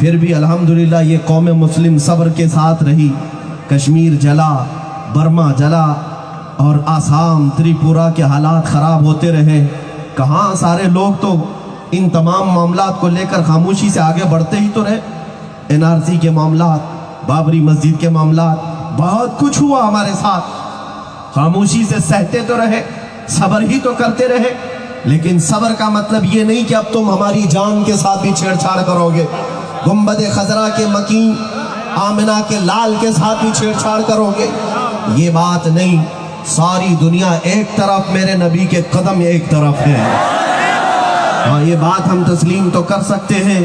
پھر بھی الحمدللہ یہ قوم مسلم صبر کے ساتھ رہی. کشمیر جلا، برما جلا، اور آسام تریپورہ کے حالات خراب ہوتے رہے. کہاں سارے لوگ تو ان تمام معاملات کو لے کر خاموشی سے آگے بڑھتے ہی تو رہے. NRC کے معاملات، بابری مسجد کے معاملات، بہت کچھ ہوا ہمارے ساتھ. خاموشی سے سہتے تو رہے، صبر ہی تو کرتے رہے. لیکن صبر کا مطلب یہ نہیں کہ اب تم ہماری جان کے ساتھ بھی چھیڑ چھاڑ کرو گے. گنبد خضرا کے مکین، آمنہ کے لال کے ساتھ بھی چھیڑ چھاڑ کرو گے. یہ بات نہیں. ساری دنیا ایک طرف، میرے نبی کے قدم ایک طرف ہے. ہاں، یہ بات ہم تسلیم تو کر سکتے ہیں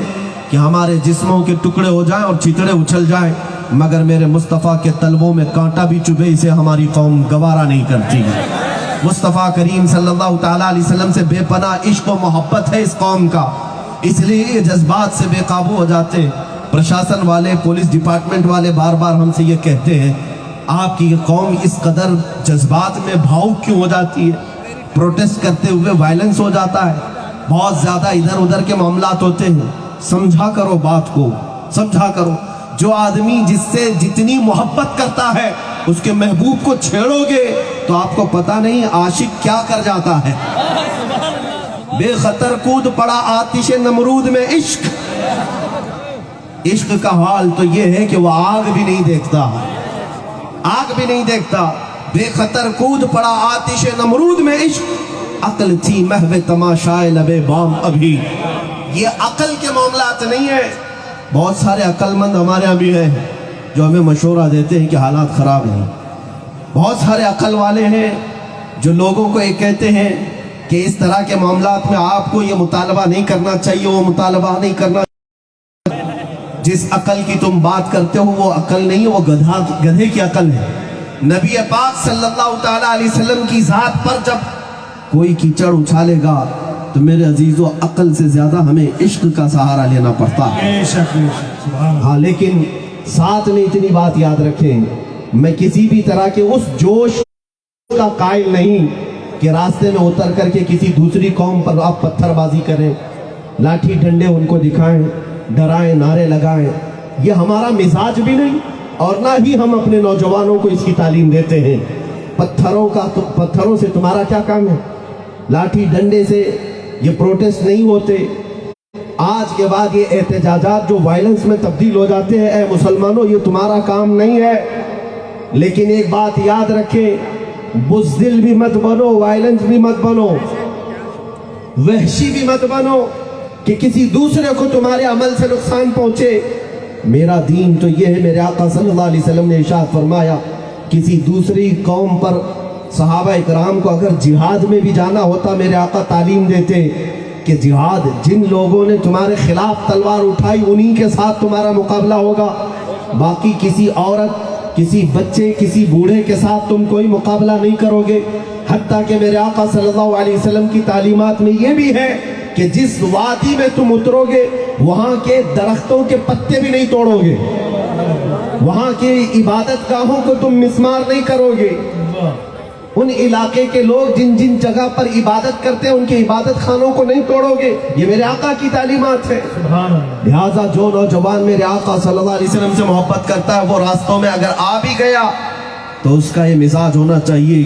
کہ ہمارے جسموں کے ٹکڑے ہو جائیں اور چتڑے اچھل جائیں، مگر میرے مصطفیٰ کے طلبوں میں کانٹا بھی چبھے اسے ہماری قوم گوارا نہیں کرتی. مصطفیٰ کریم صلی اللہ تعالیٰ علیہ وسلم سے بے پناہ عشق و محبت ہے اس قوم کا، اس لیے یہ جذبات سے بے قابو ہو جاتے ہیں. پرشاسن والے، پولیس ڈپارٹمنٹ والے بار بار ہم سے یہ کہتے ہیں آپ کی یہ قوم اس قدر جذبات میں بھاؤک کیوں ہو جاتی ہے؟ پروٹیسٹ کرتے ہوئے وائلنس ہو جاتا ہے، بہت زیادہ ادھر ادھر کے معاملات ہوتے ہیں. سمجھا کرو بات کو، سمجھا کرو. جو آدمی جس سے جتنی محبت کرتا ہے اس کے محبوب کو چھیڑو گے تو آپ کو پتہ نہیں عاشق کیا کر جاتا ہے. بے خطر کود پڑا آتش نمرود میں عشق. عشق کا حال تو یہ ہے کہ وہ آگ بھی نہیں دیکھتا، آگ بھی نہیں دیکھتا. بے خطر کود پڑا آتش نمرود میں عشق، عقل تھی محو تماشائے لبے بام ابھی. یہ عقل کے معاملات نہیں ہے. بہت سارے عقل مند ہمارے ہاں بھی ہیں جو ہمیں مشورہ دیتے ہیں کہ حالات خراب ہیں. بہت سارے عقل والے ہیں جو لوگوں کو یہ کہتے ہیں کہ اس طرح کے معاملات میں آپ کو یہ مطالبہ نہیں کرنا چاہیے، وہ مطالبہ نہیں کرنا. جس عقل کی تم بات کرتے ہو وہ عقل نہیں ہے، وہ گدھے کی عقل ہے. نبی پاک صلی اللہ تعالیٰ علیہ وسلم کی ذات پر جب کوئی کیچڑ اچھالے گا تو میرے عزیزو عقل سے زیادہ ہمیں عشق کا سہارا لینا پڑتا ہے. ہاں، لیکن ساتھ میں اتنی بات یاد رکھیں، میں کسی بھی طرح کے اس جوش کا قائل نہیں کہ راستے میں اتر کر کے کسی دوسری قوم پر آپ پتھر بازی کریں، لاٹھی ڈنڈے ان کو دکھائیں، ڈرائیں، نعرے لگائیں. یہ ہمارا مزاج بھی نہیں، اور نہ ہی ہم اپنے نوجوانوں کو اس کی تعلیم دیتے ہیں. پتھروں سے تمہارا کیا کام ہے؟ لاٹھی ڈنڈے سے یہ پروٹیسٹ نہیں ہوتے. آج کے بعد یہ احتجاجات جو وائلنس میں تبدیل ہو جاتے ہیں، اے مسلمانوں یہ تمہارا کام نہیں ہے. لیکن ایک بات یاد رکھیں، بزدل بھی مت بنو، وائلنس بھی مت بنو، وحشی بھی مت بنو کہ کسی دوسرے کو تمہارے عمل سے نقصان پہنچے. میرا دین تو یہ ہے، میرے آقا صلی اللہ علیہ وسلم نے ارشاد فرمایا کسی دوسری قوم پر صحابہ اکرام کو اگر جہاد میں بھی جانا ہوتا میرے آقا تعلیم دیتے کہ جہاد جن لوگوں نے تمہارے خلاف تلوار اٹھائی انہی کے ساتھ تمہارا مقابلہ ہوگا. باقی کسی عورت، کسی بچے، کسی بوڑھے کے ساتھ تم کوئی مقابلہ نہیں کرو گے. حتیٰ کہ میرے آقا صلی اللہ علیہ وسلم کی تعلیمات میں یہ بھی ہے کہ جس وادی میں تم اترو گے وہاں کے درختوں کے پتے بھی نہیں توڑو گے، وہاں کے عبادت گاہوں کو تم مسمار نہیں کرو گے. ان علاقے کے لوگ جن جن جگہ پر عبادت کرتے ہیں ان کے عبادت خانوں کو نہیں توڑو گے. یہ میرے آقا کی تعلیمات ہے. لہٰذا جو نوجوان میرے آقا صلی اللہ علیہ وسلم سے محبت کرتا ہے وہ راستوں میں اگر آ بھی گیا تو اس کا یہ مزاج ہونا چاہیے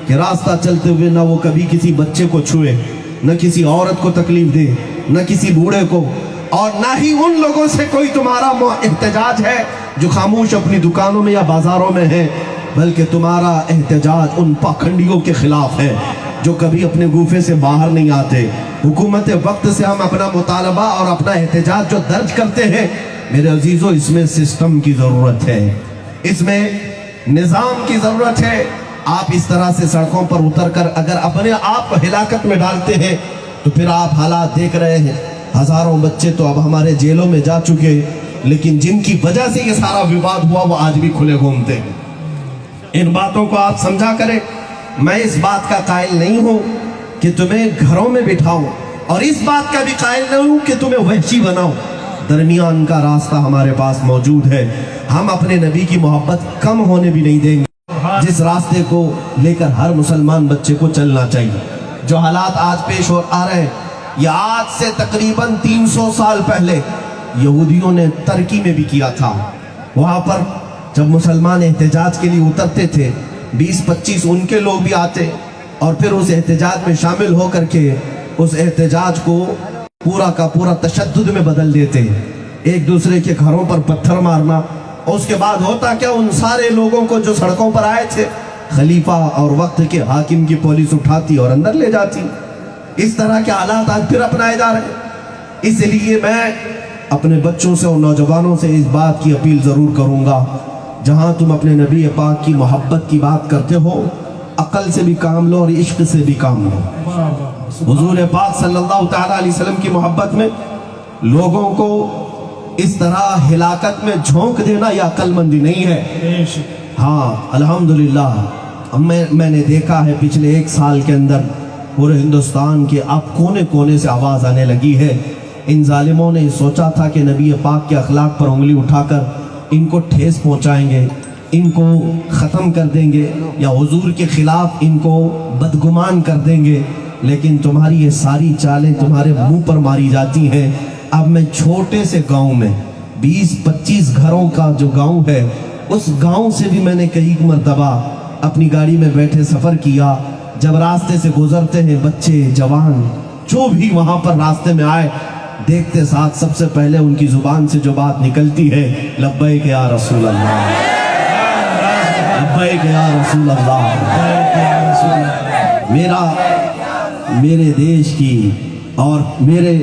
کہ راستہ چلتے ہوئے نہ وہ کبھی کسی بچے کو چھوئے، نہ کسی عورت کو تکلیف دے، نہ کسی بوڑھے کو، اور نہ ہی ان لوگوں سے کوئی تمہارا احتجاج ہے جو خاموش اپنی دکانوں میں یا بازاروں میں ہیں، بلکہ تمہارا احتجاج ان پاکھنڈیوں کے خلاف ہے جو کبھی اپنے گوفے سے باہر نہیں آتے. حکومت وقت سے ہم اپنا مطالبہ اور اپنا احتجاج جو درج کرتے ہیں میرے عزیزو اس میں سسٹم کی ضرورت ہے، اس میں نظام کی ضرورت ہے. آپ اس طرح سے سڑکوں پر اتر کر اگر اپنے آپ کو ہلاکت میں ڈالتے ہیں تو پھر آپ حالات دیکھ رہے ہیں. ہزاروں بچے تو اب ہمارے جیلوں میں جا چکے، لیکن جن کی وجہ سے یہ سارا وواد ہوا وہ آج بھی کھلے گھومتے ہیں. ان باتوں کو آپ سمجھا کریں. میں اس بات کا قائل نہیں ہوں کہ تمہیں گھروں میں بٹھاؤں، اور اس بات کا بھی قائل نہیں ہوں کہ تمہیں وحشی بناؤں. درمیان کا راستہ ہمارے پاس موجود ہے. ہم اپنے نبی کی محبت کم ہونے بھی نہیں دیں گے. جس راستے کو لے کر ہر مسلمان بچے کو چلنا چاہیے. جو حالات آج پیش آ رہے ہیں یہ آج سے تقریباً 300 سال پہلے یہودیوں نے ترکی میں بھی کیا تھا. وہاں پر جب مسلمان احتجاج کے لیے اترتے تھے 20-25 ان کے لوگ بھی آتے اور پھر اس احتجاج میں شامل ہو کر کے اس احتجاج کو پورا کا پورا تشدد میں بدل دیتے. ایک دوسرے کے گھروں پر پتھر مارنا. اور اس کے بعد ہوتا کیا, ان سارے لوگوں کو جو سڑکوں پر آئے تھے خلیفہ اور وقت کے حاکم کی پولیس اٹھاتی اور اندر لے جاتی. اس طرح کے حالات آج پھر اپنائے جا رہے ہیں. اس لیے میں اپنے بچوں سے اور نوجوانوں سے اس بات کی اپیل ضرور کروں گا, جہاں تم اپنے نبی پاک کی محبت کی بات کرتے ہو عقل سے بھی کام لو اور عشق سے بھی کام لو. حضور پاک صلی اللہ تعالیٰ علیہ وسلم کی محبت میں لوگوں کو اس طرح ہلاکت میں جھونک دینا یہ عقل مندی نہیں ہے. ہاں الحمدللہ میں نے دیکھا ہے پچھلے 1 سال کے اندر پورے ہندوستان کے اب کونے کونے سے آواز آنے لگی ہے. ان ظالموں نے سوچا تھا کہ نبی پاک کے اخلاق پر انگلی اٹھا کر ان کو ٹھیس پہنچائیں گے, ان کو ختم کر دیں گے یا حضور کے خلاف ان کو بدگمان کر دیں گے, لیکن تمہاری یہ ساری چالیں تمہارے منہ پر ماری جاتی ہیں. اب میں چھوٹے سے گاؤں میں 20-25 گھروں کا جو گاؤں ہے, اس گاؤں سے بھی میں نے کئی مرتبہ اپنی گاڑی میں بیٹھے سفر کیا. جب راستے سے گزرتے ہیں بچے جوان جو بھی وہاں پر راستے میں آئے, دیکھتے ساتھ سب سے پہلے ان کی زبان سے جو بات نکلتی ہے, لبیک یا رسول اللہ, لبیک یا رسول اللہ. میرے دیش کی اور میرے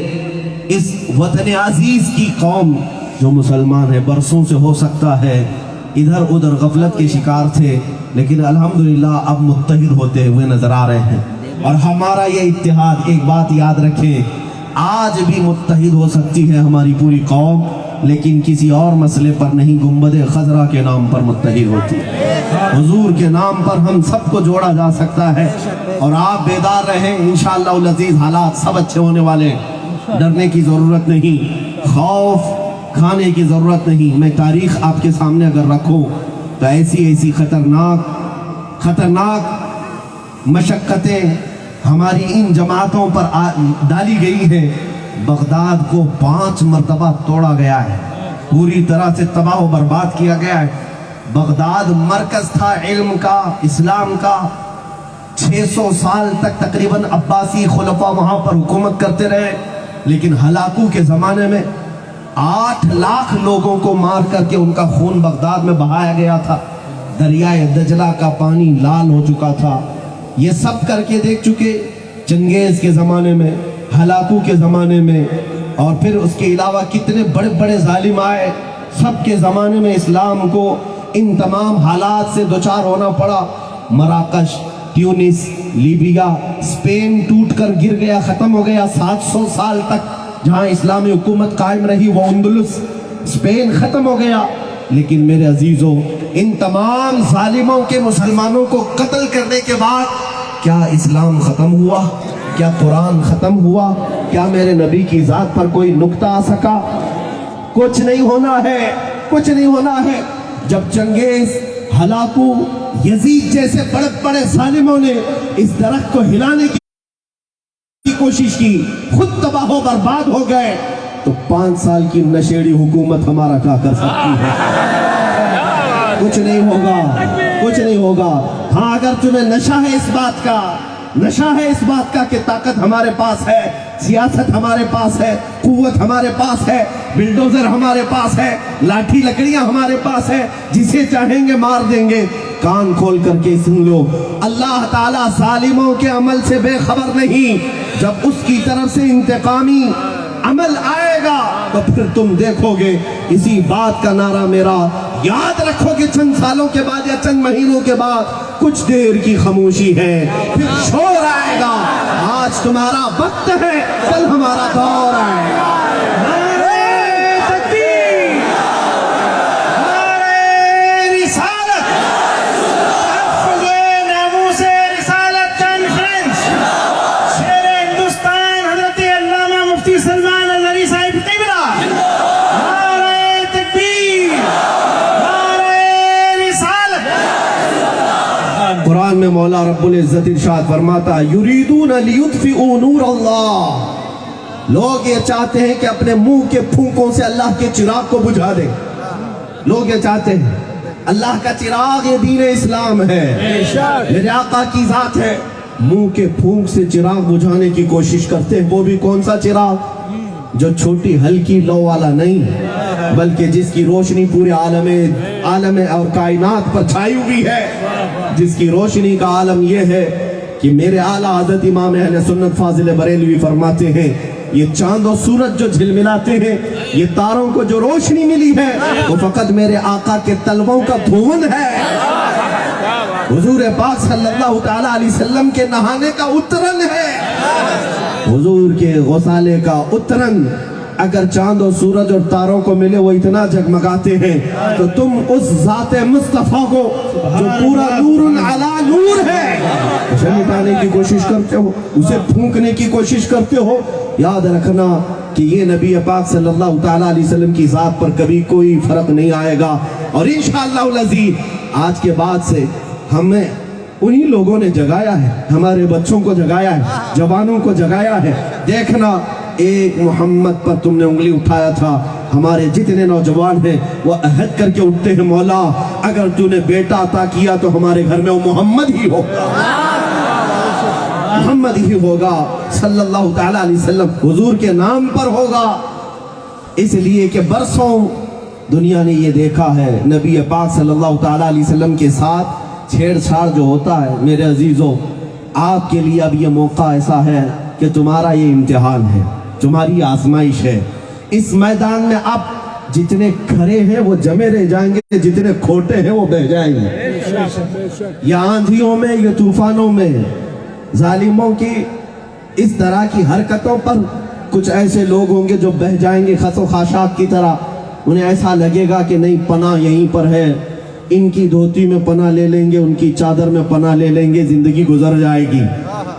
اس وطن عزیز کی قوم جو مسلمان ہے, برسوں سے ہو سکتا ہے ادھر ادھر غفلت کے شکار تھے, لیکن الحمدللہ اب متحد ہوتے ہوئے نظر آ رہے ہیں. اور ہمارا یہ اتحاد, ایک بات یاد رکھیں, آج بھی متحد ہو سکتی ہے ہماری پوری قوم, لیکن کسی اور مسئلے پر نہیں, گنبد خضرا کے نام پر متحد ہوتی ہے. حضور کے نام پر ہم سب کو جوڑا جا سکتا ہے. اور آپ بیدار رہیں, انشاءاللہ العزیز حالات سب اچھے ہونے والے. ڈرنے کی ضرورت نہیں, خوف کھانے کی ضرورت نہیں. میں تاریخ آپ کے سامنے اگر رکھوں تو ایسی خطرناک مشقتیں ہماری ان جماعتوں پر ڈالی گئی ہیں. بغداد کو 5 مرتبہ توڑا گیا ہے, پوری طرح سے تباہ و برباد کیا گیا ہے. بغداد مرکز تھا علم کا, اسلام کا. 600 سال تک تقریباً عباسی خلفاء وہاں پر حکومت کرتے رہے, لیکن ہلاکو کے زمانے میں 8 لاکھ لوگوں کو مار کر کے ان کا خون بغداد میں بہایا گیا تھا. دریائے دجلہ کا پانی لال ہو چکا تھا. یہ سب کر کے دیکھ چکے چنگیز کے زمانے میں, ہلاکو کے زمانے میں, اور پھر اس کے علاوہ کتنے بڑے بڑے ظالم آئے. سب کے زمانے میں اسلام کو ان تمام حالات سے دوچار ہونا پڑا. مراکش, ٹیونس, لیبیا, اسپین ٹوٹ کر گر گیا, ختم ہو گیا. 700 سال تک جہاں اسلامی حکومت قائم رہی وہ اندلس, اسپین ختم ہو گیا. لیکن میرے عزیزوں, ان تمام ظالموں کے مسلمانوں کو قتل کرنے کے بعد کیا اسلام ختم ہوا؟ کیا قرآن ختم ہوا؟ کیا میرے نبی کی ذات پر کوئی نقطہ آ سکا؟ کچھ نہیں ہونا ہے, کچھ نہیں ہونا ہے. جب چنگیز, ہلاکو, یزید جیسے بڑے بڑے ظالموں نے اس درخت کو ہلانے کی کوشش کی, خود تباہ و برباد ہو گئے, تو 5 سال کی نشیڑی حکومت ہمارا کیا کر سکتی ہے؟ کچھ نہیں ہوگا, کچھ نہیں ہوگا. ہاں اگر تمہیں نشہ ہے اس بات کا, نشہ ہے اس بات کا کہ طاقت ہمارے پاس ہے, سیاست ہمارے پاس ہے, قوت ہمارے پاس ہے, بلڈوزر ہمارے پاس ہے, لاٹھی لکڑیاں ہمارے پاس ہے, جسے چاہیں گے مار دیں گے. کان کھول کر کے سن لو, اللہ تعالیٰ ظالموں کے عمل سے بے خبر نہیں. جب اس کی طرف سے انتقامی عمل آئے گا تو پھر تم دیکھو گے. اسی بات کا نعرہ میرا یاد رکھو کہ چند سالوں کے بعد یا چند مہینوں کے بعد کچھ دیر کی خاموشی ہے, پھر شور آئے گا. آج تمہارا وقت ہے, کل ہمارا دور آئے گا. قرآن میں مولا رب العزت ارشاد فرماتا, یریدون لیطفئوا نور اللہ لوگ یہ چاہتے ہیں کہ اپنے منہ کے پھونکوں سے اللہ کے چراغ کو بجھا دیں. لوگ یہ چاہتے ہیں. اللہ کا چراغ یہ دین اسلام ہے, میرے آقا کی ذات ہے. منہ کے پھونک سے چراغ بجھانے کی کوشش کرتے ہیں. وہ بھی کون سا چراغ؟ جو چھوٹی ہلکی لو والا نہیں, بلکہ جس کی روشنی پورے عالم اور کائنات پر چھائی ہوئی ہے. جس کی روشنی کا عالم یہ ہے کہ میرے اعلیٰ حضرت امام اہل سنت فاضل بریلوی فرماتے ہیں, یہ چاند و سورج جو جھلملاتے ہیں, یہ تاروں کو جو روشنی ملی ہے, وہ فقط میرے آقا کے تلووں کا دھون ہے. حضور پاک صلی اللہ تعالیٰ علیہ وسلم کے نہانے کا اترن ہے. حضور کے غسالے کا اترن اگر چاند و سورج اور تاروں کو ملے وہ اتنا جگمگاتے ہیں, تو تم اس ذات مصطفیٰ کو جو پورا نور علی نور ہے اسے مٹانے کی کوشش کرتے ہو, اسے پھونکنے کی کوشش کرتے ہو. یاد رکھنا کہ یہ نبی پاک صلی اللہ تعالیٰ علیہ وسلم کی ذات پر کبھی کوئی فرق نہیں آئے گا. اور انشاءاللہ العزیز آج کے بعد سے ہمیں انہی لوگوں نے جگایا ہے, ہمارے بچوں کو جگایا ہے, جوانوں کو جگایا ہے. دیکھنا ایک محمد پر تم نے انگلی اٹھایا تھا, ہمارے جتنے نوجوان ہیں وہ عہد کر کے اٹھتے ہیں, مولا اگر تو نے بیٹا عطا کیا تو ہمارے گھر میں وہ محمد ہی ہوگا, محمد ہی ہوگا صلی اللہ تعالیٰ علیہ وسلم, حضور کے نام پر ہوگا. اس لیے کہ برسوں دنیا نے یہ دیکھا ہے نبی پاک صلی اللہ تعالیٰ علیہ وسلم کے ساتھ چھیڑ چھاڑ جو ہوتا ہے. میرے عزیزوں, آپ کے لیے اب یہ موقع ایسا ہے کہ تمہارا یہ امتحان ہے, تمہاری آزمائش ہے. اس میدان میں اب جتنے کھڑے ہیں وہ جمے رہ جائیں گے, جتنے کھوٹے ہیں وہ بہ جائیں گے. یا آندھیوں میں, یا طوفانوں میں, ظالموں کی اس طرح کی حرکتوں پر کچھ ایسے لوگ ہوں گے جو بہ جائیں گے خس و خاشاک کی طرح. انہیں ایسا لگے گا کہ نہیں, پناہ یہیں پر ہے, ان کی دھوتی میں پناہ لے لیں گے, ان کی چادر میں پناہ لے لیں گے, زندگی گزر جائے گی.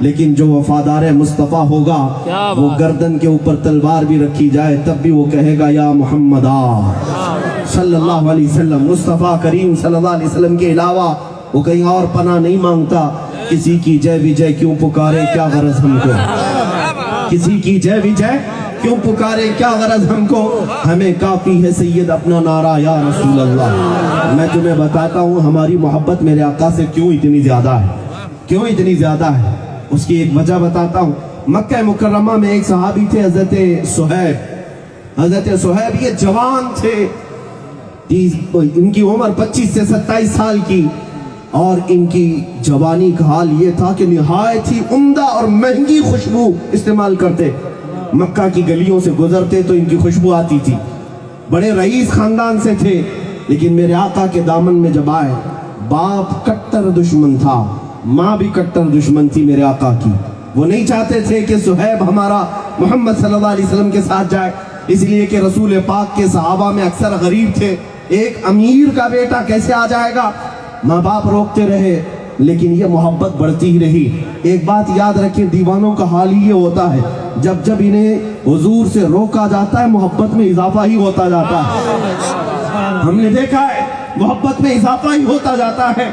لیکن جو وفادار مصطفیٰ ہوگا وہ گردن کے اوپر تلوار بھی رکھی جائے تب بھی وہ کہے گا یا محمد صلی اللہ علیہ وسلم. مصطفیٰ کریم صلی اللہ علیہ وسلم کے علاوہ وہ کہیں اور پناہ نہیں مانگتا. کسی کی جے وجے کیوں پکارے, کیا غرض ہم کو, کسی کی جے وجے کیوں پکارے, کیا غرض ہم کو, ہمیں کافی ہے سید اپنا نعرہ یا رسول اللہ. میں تمہیں بتاتا ہوں ہماری محبت میرے آقا سے کیوں اتنی زیادہ ہے, کیوں اتنی زیادہ ہے. اس کی ایک وجہ بتاتا ہوں. مکہ مکرمہ میں ایک صحابی تھے حضرت صہیب. حضرت صہیب یہ جوان تھے, ان کی عمر 25 سے 27 سال کی, اور ان کی جوانی کا حال یہ تھا کہ نہایت ہی عمدہ اور مہنگی خوشبو استعمال کرتے. مکہ کی گلیوں سے گزرتے تو ان کی خوشبو آتی تھی. بڑے رئیس خاندان سے تھے, لیکن میرے آقا کے دامن میں جب آئے, باپ کٹر دشمن تھا, ماں بھی کٹر دشمن تھی میرے آقا کی. وہ نہیں چاہتے تھے کہ صہیب ہمارا محمد صلی اللہ علیہ وسلم کے ساتھ جائے, اس لیے کہ رسول پاک کے صحابہ میں اکثر غریب تھے. ایک امیر کا بیٹا کیسے آ جائے گا. ماں باپ روکتے رہے, لیکن یہ محبت بڑھتی ہی رہی. ایک بات یاد رکھیں, دیوانوں کا حال ہی یہ ہوتا ہے, جب جب انہیں حضور سے روکا جاتا ہے محبت میں اضافہ ہی ہوتا جاتا ہے. ہم نے دیکھا ہے محبت میں اضافہ ہی ہوتا جاتا ہے.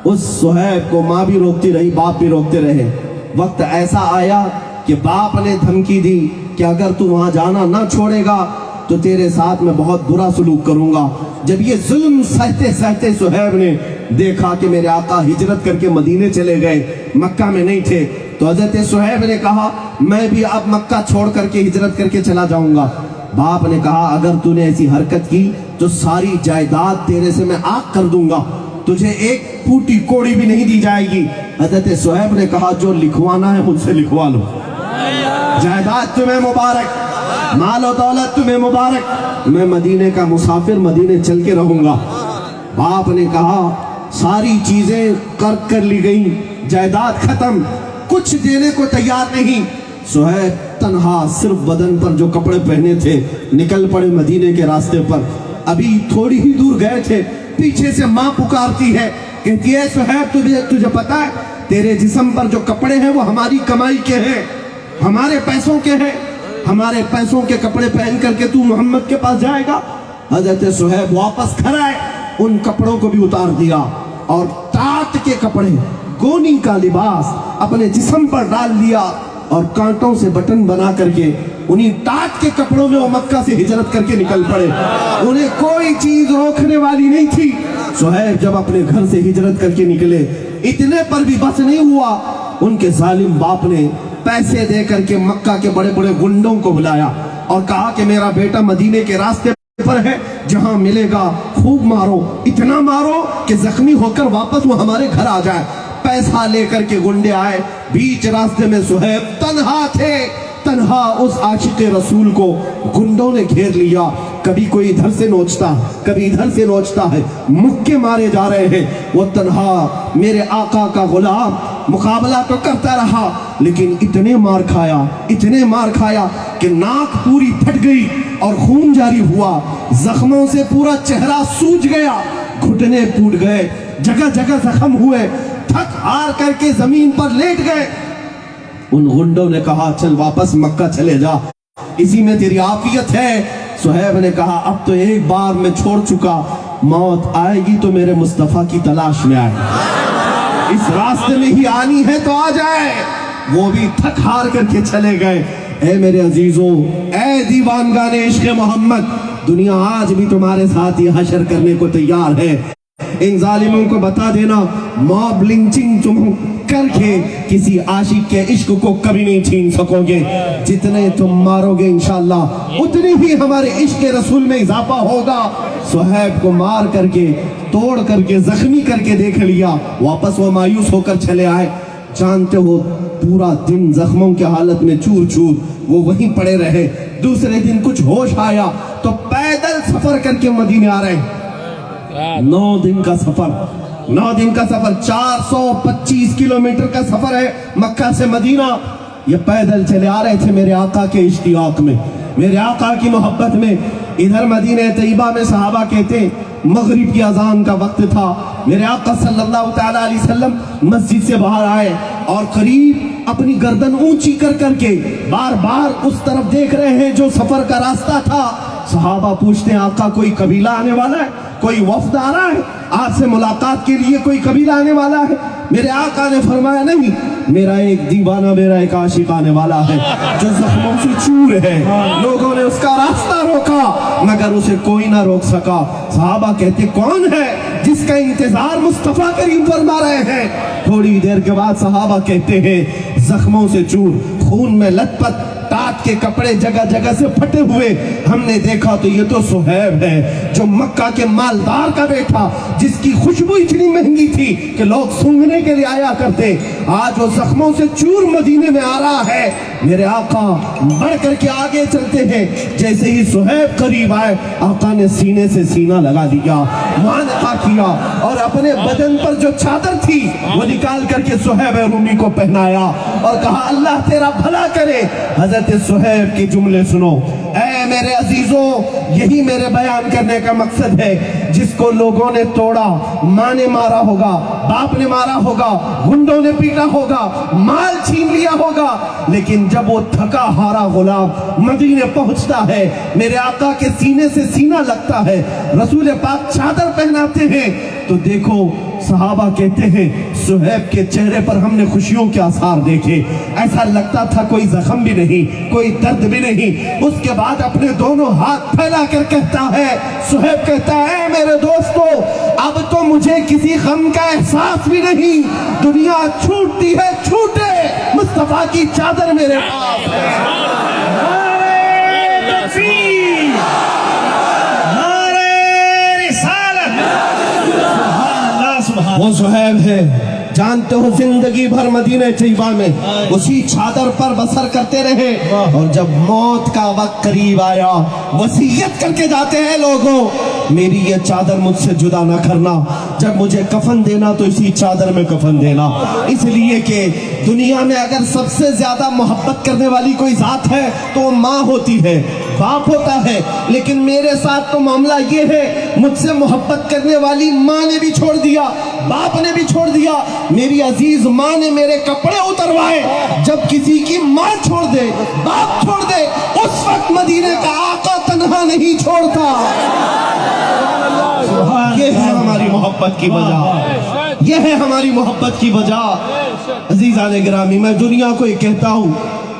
اس صہیب کو ماں بھی روکتی رہی, باپ بھی روکتے رہے. وقت ایسا آیا کہ باپ نے دھمکی دی کہ اگر تو وہاں جانا نہ چھوڑے گا تو تیرے ساتھ میں بہت برا سلوک کروں گا. جب یہ ظلم سہتے سہتے صہیب نے دیکھا کہ میرے آقا ہجرت کر کے مدینے چلے گئے, مکہ میں نہیں تھے, تو حضرت صہیب نے کہا میں بھی اب مکہ چھوڑ کر کے ہجرت کر کے چلا جاؤں گا. باپ نے کہا اگر تو نے ایسی حرکت کی تو ساری جائیداد تیرے سے میں آگ کر دوں گا, تجھے ایک پھوٹی کوڑی بھی نہیں دی جائے گی. حضرت صہیب نے کہا جو لکھوانا ہے مجھ سے لکھوا لو, جائیداد تمہیں مبارک, مال و دولت تمہیں مبارک, میں مدینے کا مسافر مدینے چل کے رہوں گا. باپ نے کہا ساری چیزیں کر لی گئیں, جائیداد ختم, کچھ دینے کو تیار نہیں. صہیب تنہا صرف بدن پر جو کپڑے پہنے تھے نکل پڑے مدینے کے راستے پر. ابھی تھوڑی ہی دور گئے تھے, پیچھے سے ماں پکارتی ہے, کہتی ہے صہیب تجھے پتا ہے تیرے جسم پر جو کپڑے ہیں وہ ہماری کمائی کے ہیں, ہمارے پیسوں کے ہیں, ہمارے پیسوں کے کپڑے پہن کر کے تو محمد کے پاس جائے گا. حضرت صہیب واپس گھر آئے, ان کپڑوں کو بھی اتار دیا اور ٹاٹ کے کپڑے, گونی کا لباس اپنے جسم پر ڈال لیا, اور کانٹوں سے بٹن بنا کر کے انہیں ٹاٹ کے کپڑوں میں وہ مکہ سے ہجرت کر کے نکل پڑے. انہیں کوئی چیز روکنے والی نہیں تھی. صہیب جب اپنے گھر سے ہجرت کر کے نکلے, اتنے پر بھی بس نہیں ہوا, ان کے ظالم باپ نے پیسے دے کر کے مکہ کے بڑے بڑے گنڈوں کو بلایا اور کہا کہ میرا بیٹا مدینے کے راستے پر ہے, جہاں ملے گا خوب مارو, اتنا مارو کہ زخمی ہو کر واپس وہ ہمارے گھر آ جائے. پیسہ لے کر کے گنڈے آئے. بیچ راستے میں صہیب تنہا تھے. تنہا اس عاشق رسول کو گنڈوں نے گھیر لیا. کبھی کوئی ادھر سے نوچتا, کبھی ادھر سے نوچتا ہے, مکے مارے جا رہے ہیں. وہ تنہا میرے آقا کا غلام مقابلہ تو کرتا رہا, لیکن اتنے مار کھایا کہ ناک پوری پھٹ گئی اور خون جاری ہوا. زخموں سے پورا چہرہ سوج گیا, گھٹنے ٹوٹ گئے, جگہ جگہ زخم ہوئے, تھک ہار کر کے زمین پر لیٹ گئے. ان گنڈوں نے کہا چل واپس مکہ چلے جا, اسی میں تیری عافیت ہے. صہیب نے کہا اب تو ایک بار میں چھوڑ چکا, موت آئے گی تو میرے مصطفیٰ کی تلاش میں آئے, اس راستے میں ہی آنی ہے تو آ جائے. وہ بھی تھک ہار کر کے چلے گئے. اے میرے عزیزوں, اے دیوانگان عشق محمد, دنیا آج بھی تمہارے ساتھ یہ حشر کرنے کو تیار ہے. ان ظالموں کو بتا دینا, موب لنچنگ تم کر کے کسی عاشق کے عشق کو کبھی نہیں چھین سکو گے. جتنے تم مارو گے انشاءاللہ اتنی ہی ہمارے عشق رسول میں اضافہ ہوگا. صہیب کو مار کر کے, توڑ کر کے, زخمی کر کے دیکھ لیا, واپس وہ مایوس ہو کر چلے آئے. جانتے ہو پورا دن زخموں کے حالت میں چور چور وہ وہیں پڑے رہے. دوسرے دن کچھ ہوش آیا تو پیدل سفر کر کے مدینے آ رہے. 9 دن کا سفر, 425 کلومیٹر کا سفر ہے مکہ سے مدینہ. یہ پیدل چلے آ رہے تھے میرے آقا کے اشتیاق میں, میرے آقا کی محبت میں. ادھر مدینہ طیبہ میں صحابہ کہتے ہیں مغرب کی اذان کا وقت تھا. میرے آقا صلی اللہ تعالیٰ علیہ وسلم مسجد سے باہر آئے اور قریب اپنی گردن اونچی کر کر کے بار بار اس طرف دیکھ رہے ہیں جو سفر کا راستہ تھا. صحابہ پوچھتے ہیں آقا کوئی قبیلہ آنے والا ہے, کوئی وفد آ رہا ہے, آپ سے ملاقات کے لیے کوئی قبیلہ آنے والا ہے؟ میرے آقا نے فرمایا نہیں, میرا ایک دیوانہ, میرا ایک عاشق آنے والا ہے جو زخموں سے چور ہے. لوگوں نے اس کا راستہ روکا مگر اسے کوئی نہ روک سکا. صحابہ کہتے کون ہے جس کا انتظار مصطفیٰ کریم فرما رہے ہیں؟ تھوڑی دیر کے بعد صحابہ کہتے ہیں زخموں سے چور, خون میں لت پت, ٹاٹ کے کپڑے جگہ جگہ سے پھٹے ہوئے. ہم نے دیکھا تو یہ تو صہیب ہے جو مکہ کے مالدار کا بیٹا, جس کی خوشبو اتنی مہنگی تھی کہ لوگ سونگھنے کے لیے آیا کرتے. آج وہ زخموں سے چور مدینے میں آ رہا ہے. میرے آقا بڑھ کر کے آگے چلتے ہیں. جیسے ہی صہیب قریب آئے آقا نے سینے سے سینہ لگا دیا, معانقہ کیا اور اپنے بدن پر جو چادر تھی وہ نکال کر کے صہیب رومی کو پہنایا اور کہا اللہ تیرا بھلا کرے. حضرت صہیب کے جملے سنو. اے میرے عزیزوں, یہی میرے بیان کرنے کا مقصد ہے. جس کو لوگوں نے توڑا, ماں نے مارا ہوگا, باپ نے مارا ہوگا, گنڈوں نے پیٹا ہوگا, مال چھین لیا ہوگا, لیکن جب وہ تھکا ہارا غلام مدینے پہنچتا ہے, میرے آقا کے سینے سے سینہ لگتا ہے, رسول پاک چادر پہناتے ہیں, تو دیکھو صحابہ کہتے ہیں صہیب کے چہرے پر ہم نے خوشیوں کے آثار دیکھے. ایسا لگتا تھا کوئی زخم بھی نہیں, کوئی درد بھی نہیں. اس کے بعد اپنے دونوں ہاتھ پھیلا کر کہتا ہے, صہیب کہتا ہے میرے دوستو اب تو مجھے کسی غم کا احساس بھی نہیں. دنیا چھوٹتی ہے چھوٹے, مصطفیٰ کی چادر میرے پاس ہے. نعرہ تکبیر, نعرہ رسالت. وہ صہیب ہے, جانتے ہو زندگی بھر مدینہ طیبہ میں اسی چادر پر بسر کرتے رہے, اور جب موت کا وقت قریب آیا وصیت کر کے جاتے ہیں لوگوں میری یہ چادر مجھ سے جدا نہ کرنا, جب مجھے کفن دینا تو اسی چادر میں کفن دینا. اس لیے کہ دنیا میں اگر سب سے زیادہ محبت کرنے والی کوئی ذات ہے تو وہ ماں ہوتی ہے, باپ ہوتا ہے, لیکن میرے ساتھ تو معاملہ یہ ہے مجھ سے محبت کرنے والی ماں نے بھی چھوڑ دیا, باپ نے بھی چھوڑ دیا. میری عزیز ماں نے میرے کپڑے اتروائے. جب کسی کی ماں چھوڑ دے, باپ چھوڑ دے, اس وقت مدینے کا آقا تنہا نہیں چھوڑتا. یہ ہے ہماری محبت کی وجہ, یہ ہے ہماری محبت کی وجہ. عزیزان گرامی, میں دنیا کو یہ کہتا ہوں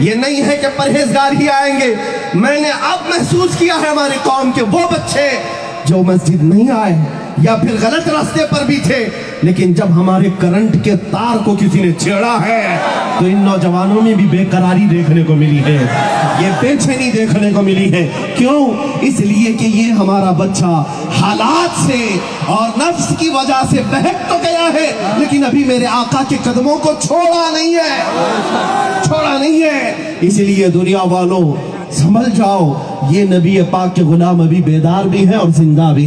یہ نہیں ہے کہ پرہیزگار ہی آئیں گے. میں نے اب محسوس کیا ہے ہماری قوم کے وہ بچے جو مسجد نہیں آئے یا پھر غلط راستے پر بھی تھے، لیکن جب ہمارے کرنٹ کے تار کو کسی نے چھیڑا ہے تو ان نوجوانوں میں بھی بے قراری دیکھنے کو ملی ہے، یہ بے چینی دیکھنے کو ملی ہے. کیوں؟ اس لیے کہ یہ ہمارا بچہ حالات سے اور نفس کی وجہ سے بہک تو گیا ہے، لیکن ابھی میرے آقا کے قدموں کو چھوڑا نہیں ہے. اس لیے دنیا والوں سنبھل جاؤ، یہ نبی پاک کے غلام ابھی بیدار بھی ہیں اور زندہ بھی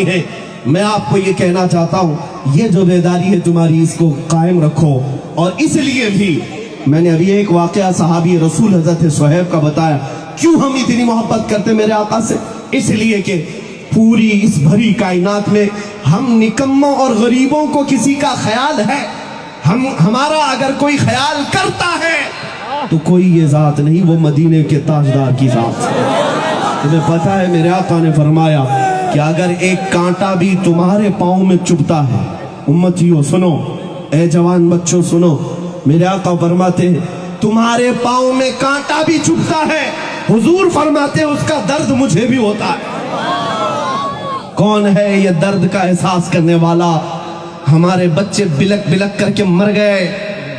ہیں. میں آپ کو یہ کہنا چاہتا ہوں، یہ جو بیداری ہے تمہاری، اس کو قائم رکھو. اور اس لیے بھی میں نے ابھی ایک واقعہ صحابی رسول حضرت صہیب کا بتایا. کیوں ہم اتنی محبت کرتے میرے آقا سے؟ اس لیے کہ پوری اس بھری کائنات میں ہم نکموں اور غریبوں کو کسی کا خیال ہے؟ ہمارا اگر کوئی خیال کرتا ہے تو کوئی یہ ذات نہیں، وہ مدینے کے تاجدار کی ذات ہے. تمہیں پتا ہے میرے آقا نے فرمایا کہ اگر ایک کانٹا بھی تمہارے پاؤں میں چبھتا ہے، امتیوں سنو، اے جوان بچوں سنو، میرے آقا فرماتے ہیں تمہارے پاؤں میں کانٹا بھی چبھتا ہے، حضور فرماتے ہیں اس کا درد مجھے بھی ہوتا ہے. کون ہے یہ درد کا احساس کرنے والا؟ ہمارے بچے بلک بلک کر کے مر گئے،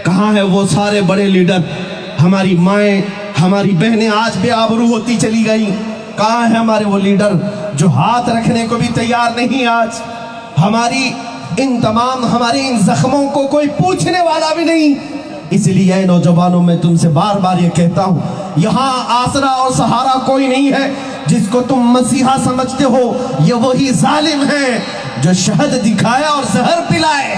کہاں ہے وہ سارے بڑے لیڈر؟ ہماری مائیں، ہماری بہنیں آج بے آبرو ہوتی چلی گئی. کہاں ہے ہمارے وہ لیڈر جو ہاتھ رکھنے کو بھی تیار نہیں؟ آج ہماری ان زخموں کو کوئی پوچھنے والا بھی نہیں. اس لیے اے نوجوانوں، میں تم سے بار بار یہ کہتا ہوں، یہاں آسرا اور سہارا کوئی نہیں ہے. جس کو تم مسیحا سمجھتے ہو یہ وہی ظالم ہے جو شہد دکھایا اور زہر پلائے.